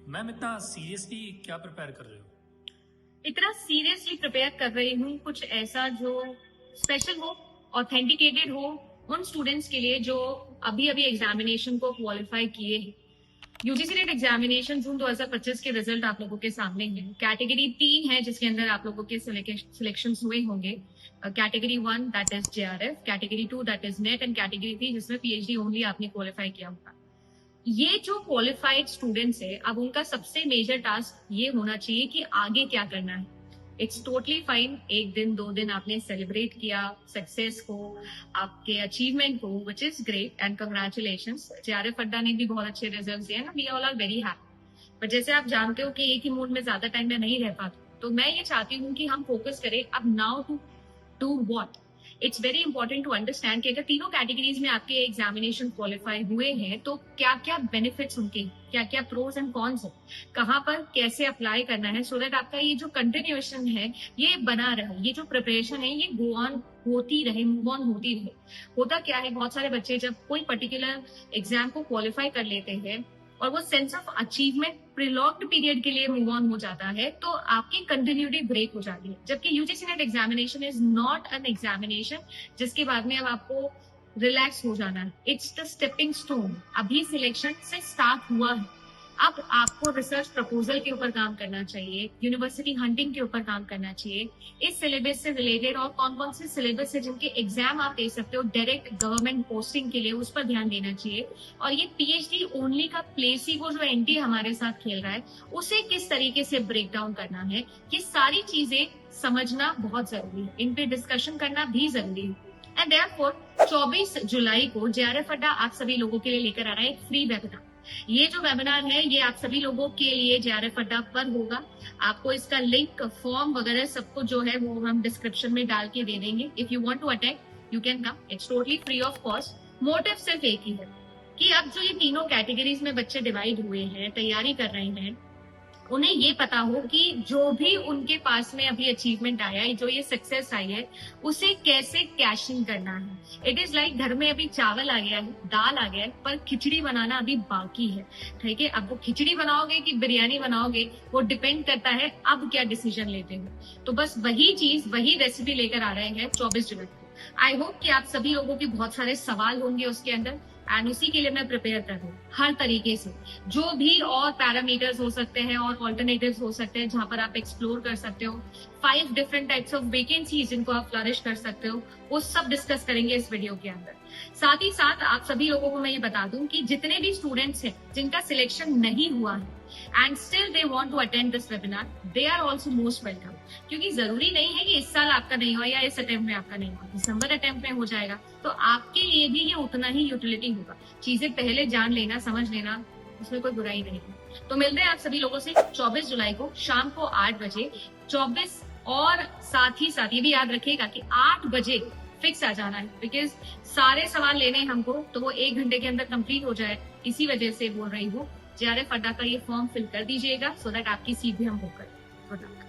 Ma'am इतना seriously क्या prepare कर रहे हो? इतना सीरियसली प्रिपेयर कर रही हूँ कुछ ऐसा जो स्पेशल हो, ऑथेंटिकेटेड हो उन स्टूडेंट्स के लिए जो अभी अभी एग्जामिनेशन को क्वालिफाई किए हैं। यूजीसी नेट एग्जामिनेशन जून 2025 के रिजल्ट आप लोगों के सामने हैं। कैटेगरी 3 है जिसके अंदर आप लोगों के सिलेक्शन हुए होंगे। Category 1 that is JRF, category 2 that is net and category 3 जिसमें पीएचडी ओनली आपने क्वालिफाई किया होगा। ये जो क्वालिफाइड स्टूडेंट्स है, अब उनका सबसे मेजर टास्क ये होना चाहिए कि आगे क्या करना है। इट्स टोटली फाइन, एक दिन 2 दिन आपने सेलिब्रेट किया सक्सेस को, आपके अचीवमेंट को, which is great and congratulations. JRF Adda ने भी बहुत अच्छे रिजल्ट्स दिए ना, we all are very happy. पर जैसे आप जानते हो कि एक ही मूड में ज्यादा टाइम में नहीं रह पाते, तो मैं ये चाहती हूँ कि हम फोकस करें अब now to do what. It's very important to understand कि अगर तीनों कैटेगरीज में आपके एग्जामिनेशन क्वालिफाई हुए हैं तो क्या क्या बेनिफिट्स उनके, क्या क्या प्रोज एंड कॉन्स है, कहाँ पर कैसे अप्लाई करना है, सो दैट आपका ये जो कंटिन्यूएशन है ये बना रहे, ये जो प्रिपरेशन है ये गो ऑन होती रहे, मूव ऑन होती रहे। होता क्या है, बहुत सारे बच्चे जब कोई पर्टिकुलर एग्जाम को क्वालिफाई कर लेते हैं और वो सेंस ऑफ अचीवमेंट प्रिलॉक्ड पीरियड के लिए मूव ऑन हो जाता है तो आपकी कंटिन्यूटी ब्रेक हो जाती है। जबकि UGC net examination is not an examination जिसके बाद में अब आपको रिलैक्स हो जाना है। It's the stepping stone. अभी सिलेक्शन से स्टार्ट हुआ है, अब आपको रिसर्च प्रपोजल के ऊपर काम करना चाहिए, यूनिवर्सिटी हंटिंग के ऊपर काम करना चाहिए, इस सिलेबस से रिलेटेड और कौन कौन से सिलेबस है जिनके एग्जाम आप दे सकते हो डायरेक्ट गवर्नमेंट पोस्टिंग के लिए, उस पर ध्यान देना चाहिए। और ये पीएचडी ओनली का प्लेसिबो जो एंटी हमारे साथ खेल रहा है उसे किस तरीके से ब्रेक डाउन करना है, ये सारी चीजें समझना बहुत जरूरी है, इन पे डिस्कशन करना भी जरूरी है। एंड देयरफॉर 24 जुलाई को जेआरएफ अड्डा आप सभी लोगों के लिए लेकर आ रहा है एक फ्री वेबिनार। ये जो वेबिनार है ये आप सभी लोगों के लिए जेआरएफ अड्डा पर होगा। आपको इसका लिंक, फॉर्म वगैरह सब कुछ जो है वो हम डिस्क्रिप्शन में डाल के दे देंगे। If you want to attend you can come, it's totally free of cost. Motive सिर्फ एक ही है कि अब जो ये तीनों कैटेगरीज में बच्चे डिवाइड हुए हैं, तैयारी कर रहे हैं, उन्हें ये पता हो कि जो भी उनके पास में अभी अचीवमेंट आया है, जो ये सक्सेस आई है, उसे कैसे कैशिंग करना है। इट इज लाइक घर में अभी चावल आ गया है, दाल आ गया है, पर खिचड़ी बनाना अभी बाकी है। ठीक है, अब वो खिचड़ी बनाओगे कि बिरयानी बनाओगे वो डिपेंड करता है अब क्या डिसीजन लेते हो। तो बस वही चीज, वही रेसिपी लेकर आ रहे हैं 24 जुलाई को। आई होप कि आप सभी लोगों के बहुत सारे सवाल होंगे उसके अंदर, एंड उसी के लिए मैं प्रिपेयर कर रहा हूँ हर तरीके से। जो भी और पैरामीटर्स हो सकते हैं और ऑल्टरनेटिव्स हो सकते हैं जहां पर आप एक्सप्लोर कर सकते हो, 5 डिफरेंट टाइप्स ऑफ वैकेंसीज जिनको आप फ्लरिश कर सकते हो, वो सब डिस्कस करेंगे इस वीडियो के अंदर। साथ ही साथ आप सभी लोगों को मैं ये बता दूं कि जितने भी स्टूडेंट्स हैं जिनका सिलेक्शन नहीं हुआ है and still they want to attend this webinar, they are also most welcome. क्योंकि जरूरी नहीं है कि इस साल आपका नहीं हुआ या इस अटेम्प्ट में आपका नहीं हुआ, दिसंबर अटेम्प्ट में हो जाएगा, तो आपके लिए भी ये उतना ही यूटिलिटी होगा। चीजें पहले जान लेना, समझ लेना, उसमें कोई बुराई नहीं है। तो मिलते हैं आप सभी लोगों से 24 जुलाई को शाम को 8 बजे। 24 और साथ ही साथ ये भी याद रखिएगा कि 8 बजे फिक्स आ जाना है, बिकॉज सारे सवाल लेने हैं हमको, तो वो 1 घंटे के अंदर कंप्लीट हो जाए, इसी वजह से बोल रही हूँ। जेआरएफ अड्डा का ये फॉर्म फिल कर दीजिएगा सो दैट आपकी सीट भी हम बुक करें। Good luck.